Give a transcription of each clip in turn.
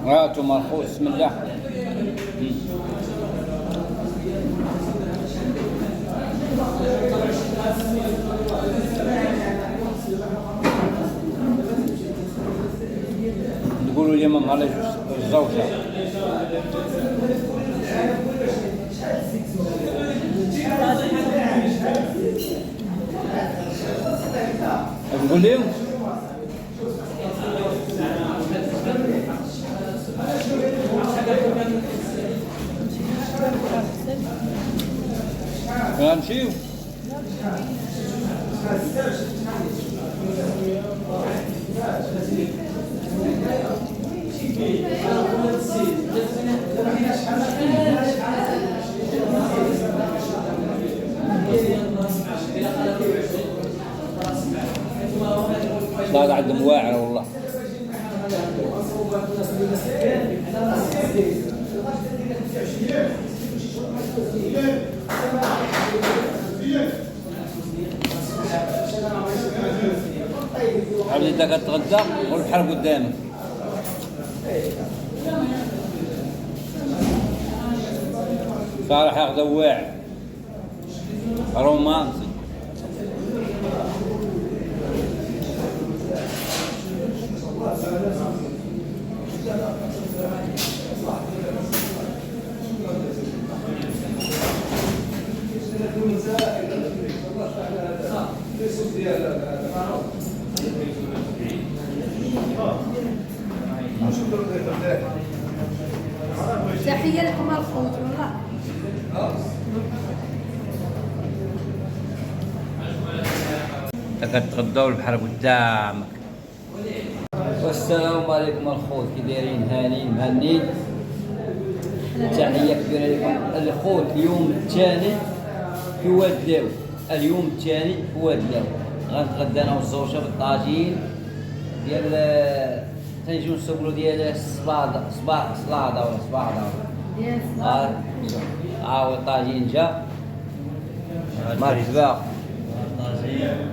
هاتوا مرخوص بسم الله. تقولوا لي ما على الزوجة نقول لهم نمشيو. لا عندهم واعرة والله. حاول انت تتغدى والبحر قدامك. صالح ياخذ واعر رومانسي. تحية لكم الخوت والله. تتغدوا والبحر قدامك. والسلام عليكم الخوت، كي دايرين؟ هانين مهنين. تحية كبيرة لكم الخوت. اليوم الثاني في واد لاو، اليوم الثاني في واد لاو. غنتغدى انا والزوجة بالطاجين ديال تنجيو نسولو ديال الصباطة صلاطة ولا صباطة ديال هو الطاجين جا. مرحبا.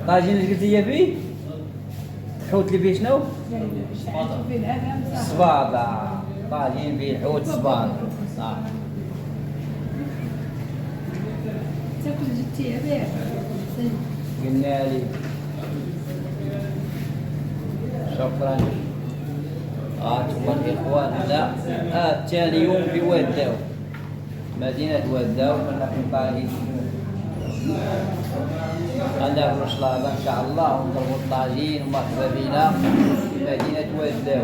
طاجين اللي قلتي لي فيه الحوت اللي فيه شنو؟ صباطة. طاجين فيه الحوت صباطة. تاكل جبتيها بيه. قلنا لي شكرا. ثم الاخوان هذا ثاني يوم في واد داو، مدينة واد داو. كنا في طاجين غناكلو شلاضة ان شاء الله ونضربو الطاجين. ومرحبا بنا في مدينة واد داو،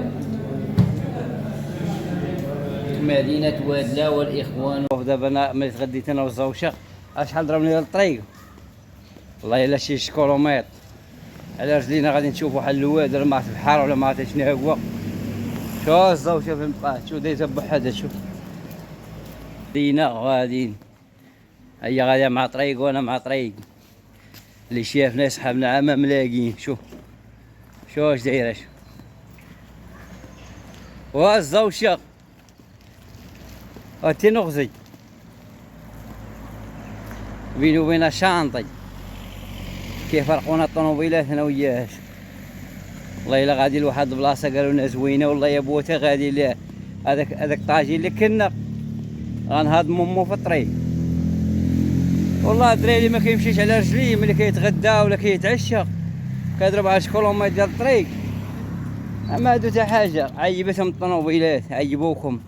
مدينة واد داو الاخوان. دابا انا ملي تغديت انا والزوجة شحال ضربني للطريق والله الا شي كيلومتر على رجلينا. غادي نشوفوا حل الواد ما في البحر ولا ما عرفت شنو هو. شو الزوجة فين بقات؟ شو دايزه بوحدها. شوف دينا غاديين، هي غاديه مع طريق وانا مع طريق. اللي شافنا يسحبنا عام ملاقين. شوف اش دايره. شوف والزوجة هاتي نغزي بيني وبين شانطي. كيف فرقونا الطوموبيلات انا وياه. والله الا غادي لواحد البلاصه قالوا لنا زوينه والله يا بوتا غادي ليه هذاك الطاجين اللي كنا غنهضمو مو في الطريق. والله الدراري ما كيمشيش على رجليه ملي كيتغدى ولا كيتعشى كيضرب على كيلومتر ديال الطريق. ما عندو حتى حاجه. عيبتهم الطوموبيلات. عيبوكم.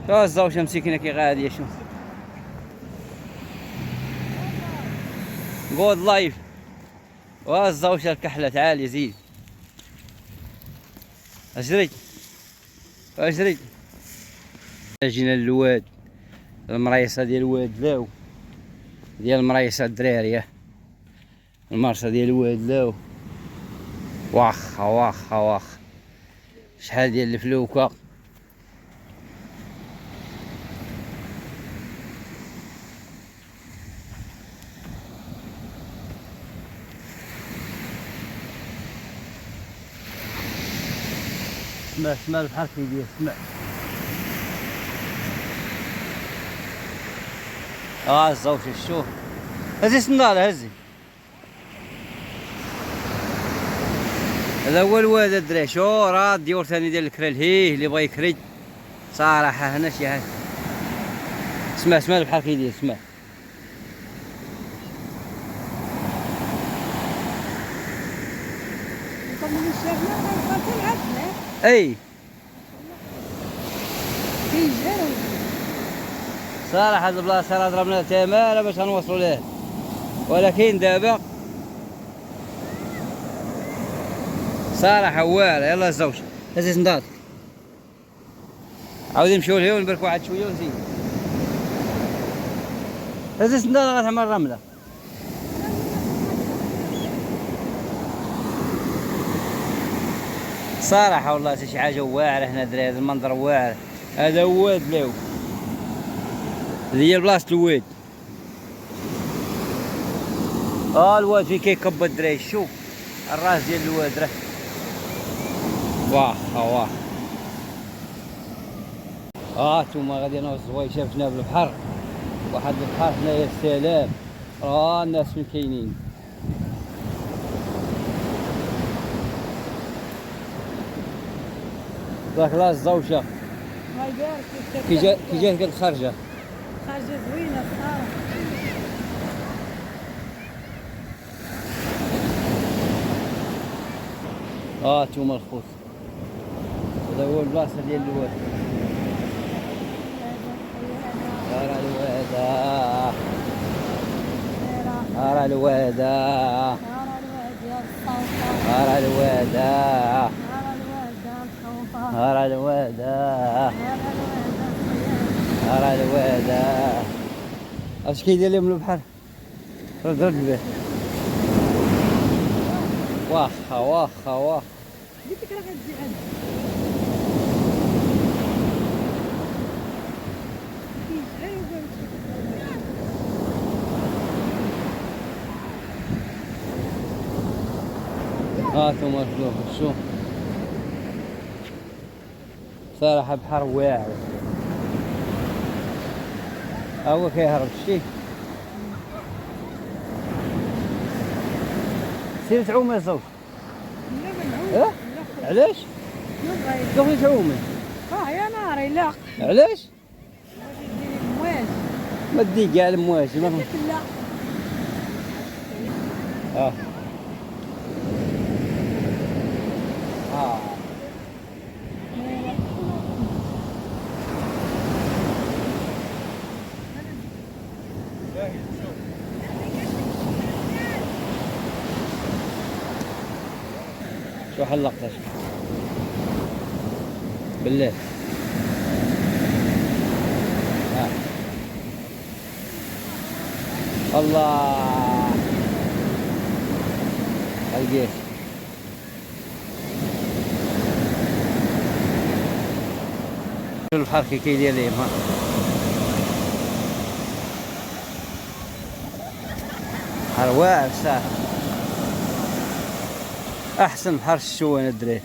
شو الزوجه مسكينه كي غاديه. شوف جود لايف. والزوجة الكحلة تعالي زيد. اجري. جينا للواد المريصة ديال واد لاو، ديال المريصة الدرارية. المرسى ديال واد لاو واخا شحال ديال الفلوكة. اسمع البحر كيدير. اسمع الزوجة. شوف هزي السنارة هزي. هذا هو الواد الدراري. شو راه الديور ثاني ديال الكرا هيه اللي بغى يكري صراحه هنا شي حاجه. اسمع البحر كيدير، اسمع. من الشافنا غنبقى نعرفنا اي كيجاو صراحه هاد البلاصه راه ضربنا تماره باش غنوصلوا ليه، ولكن دابا صراحه واعره. يلاه الزوج هزي صنداد عاود نمشيو لهيه ونبركوا واحد شويه ونزيد. هزي صنداد غتعمل الرمله. صراحه والله شي حاجه واعره هنا دراري. هذا المنظر واعر. هذا هو واد لاو، هذه هي بلاصه الواد. الواد فين كيكب الدراري. شوف الراس ديال الواد راه واخا نتوما غادي انا والزوايشه شفنا بالبحر. واحد البحر هنايا السلام. الناس فين كاينين. ذاك لا الزوجه الله يبارك كي جات قد خارجه زوينه الصراحه. نتوما الخوت. هذا هو البلاصه ديال الواد. راه الواد اش كيدير لهم البحر؟ رد به. واخا قلت لك راه غتجي عندي ثم شوف صراحة بحر واعر. هو كيهرب الشي. سير تعوم يا زوج. لا ما علاش؟ كيفاش تعومي؟ يا ناري لا علاش؟ ديري المواج ما تدي كاع المواج. لا اه شو حلقتش بالله. الله لقيت. شو البحر كيدير ليهم. بحر واعر صح. احسن بحر شتو انا الدراري.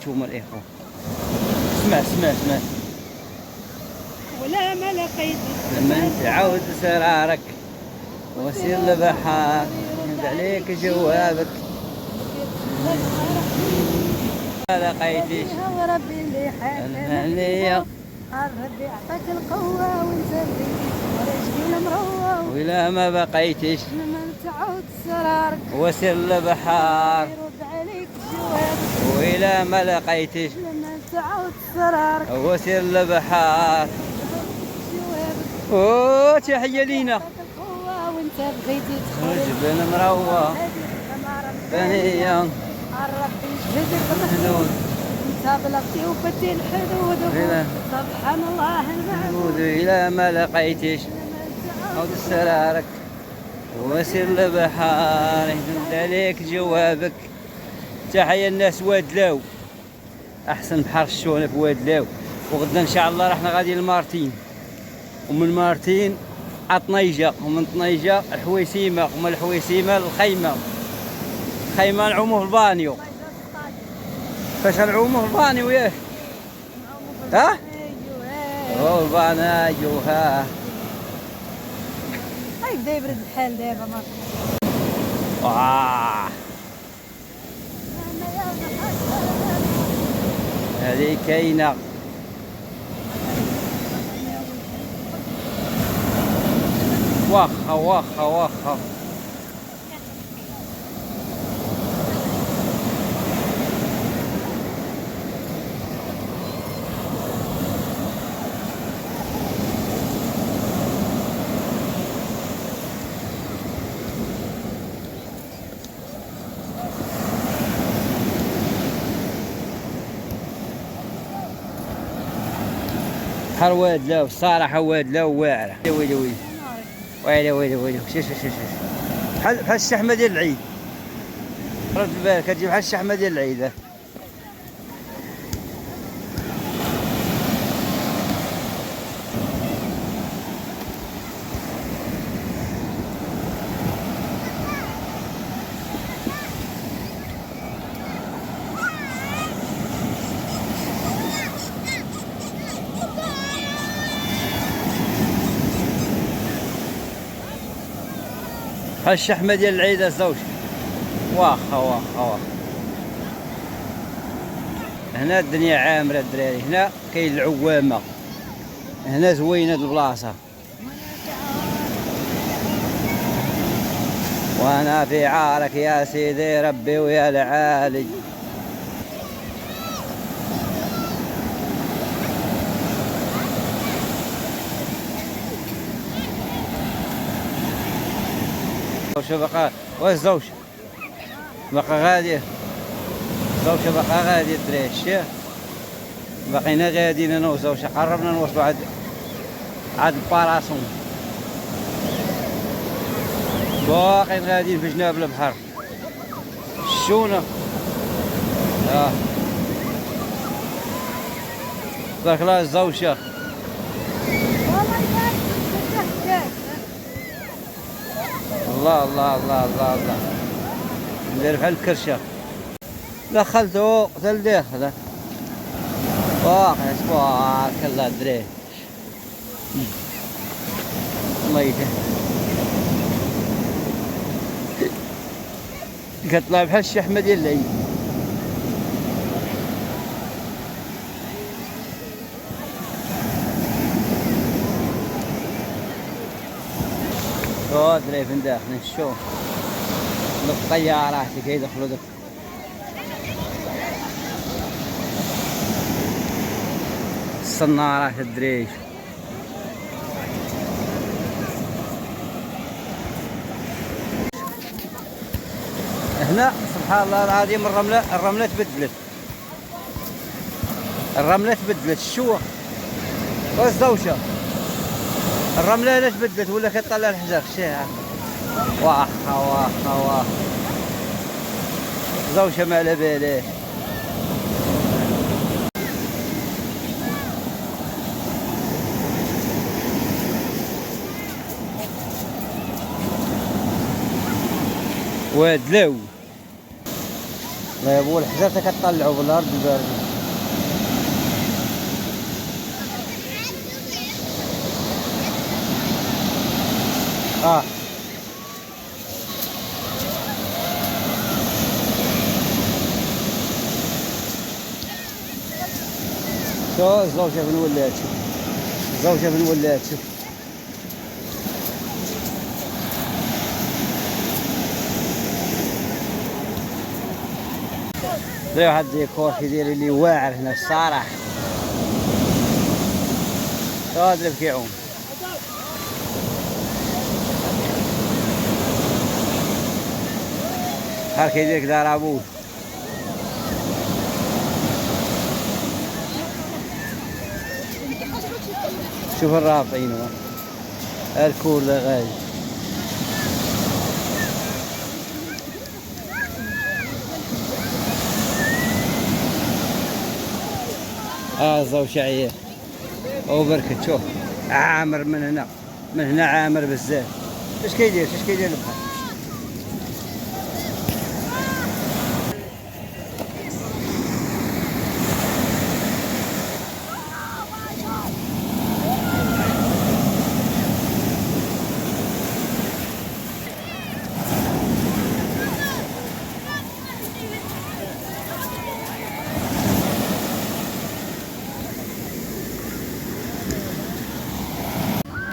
توما الاخوه. اسمع ولا ما لقيت لما تعود سرارك وسير البحر يرد عليك جوابك. ما لقيتش ربي اللي حالي ربي عطاك القوة وانت ورجلي المروة ولا ما بقيتش لما تعود سرارك وسير البحر يرد عليك جوابك. ولا ما لقيتش لما تعود سرارك وسير البحر جوابك. تحية لينا. القوة وانت بغيتي تخرج جبن مروة ثانية ربي يجهدك محدود انت بلغتي وفتي الحدود. سبحان الله المعبود. إلى ما لقيتش عود سرارك وسير البحر يهد عليك جوابك. تحية الناس وادلاو. أحسن بحر شتونا في وادلاو. وغدا إن شاء الله رحنا غادي لمارتين، ومن مارتين عطنيجة، ومن طنيجة الحويسيمة، ومن الحويسيمة الخيمة نعومو في البانيو. فاش غنعومو في الباني وياك؟ ها؟ ايوا الباني ايوه. بدا يبرد الحال دابا ما واه هذه كاينه. واخا واخا واخا. بحال واد لا بصراحه واد لا واعره. ويلي ويلي ويلي ويلي ويلي شوف شوف شوف بحال الشحمه ديال العيد. رد بالك كتجي بحال الشحمه ديال العيد. بحال الشحمه ديال العيد الزوج. واخا واخا واخا. هنا الدنيا عامره الدراري. هنا كاين العوامه. هنا زوينه البلاصه. وانا في عارك يا سيدي ربي ويا العالي. شو بقى والزوج بقى غادي. الزوجة بقى غادي الدراري شتيه. بقينا غاديين انا وزوجة. قربنا نوصلوا عاد الباراسون. باقيين غاديين في جناب البحر. شونا بارك الله الزوجة. الله الله الله الله الله. ندير بحال الكرشه. دخلتو حتى لداخل. واقع تبارك الله الدراري. الله يهديه. كتطلع بحال الشحمه ديال العيد. الدراري فين داخلين شوف الطيارات اللي كيدخلوا داك الصنارات الدراري. هنا سبحان الله العظيم الرمله تبدلت. الرمله تبدلت. شو والزوجه الرمله لا تبدلت ولا كطلع الحجر. شتيها واخا واخا واخا. زوجة ما على باليه. وادلو الله يبو الحجر كطلعوا بالارض البارده. شو الزوجة بن ولات. الزوجة بن ولات. دري واحد الديكور كيدير اللي واعر هنا الصراحة. هادري كيعوم. بحال كيدير كدا رابوش. شوف الرابطين الكول غالي. الزوجة عيال وبركت. شوف عامر من هنا. من هنا عامر بزاف. اش كيدير البحر.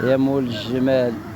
يا مول الجمال.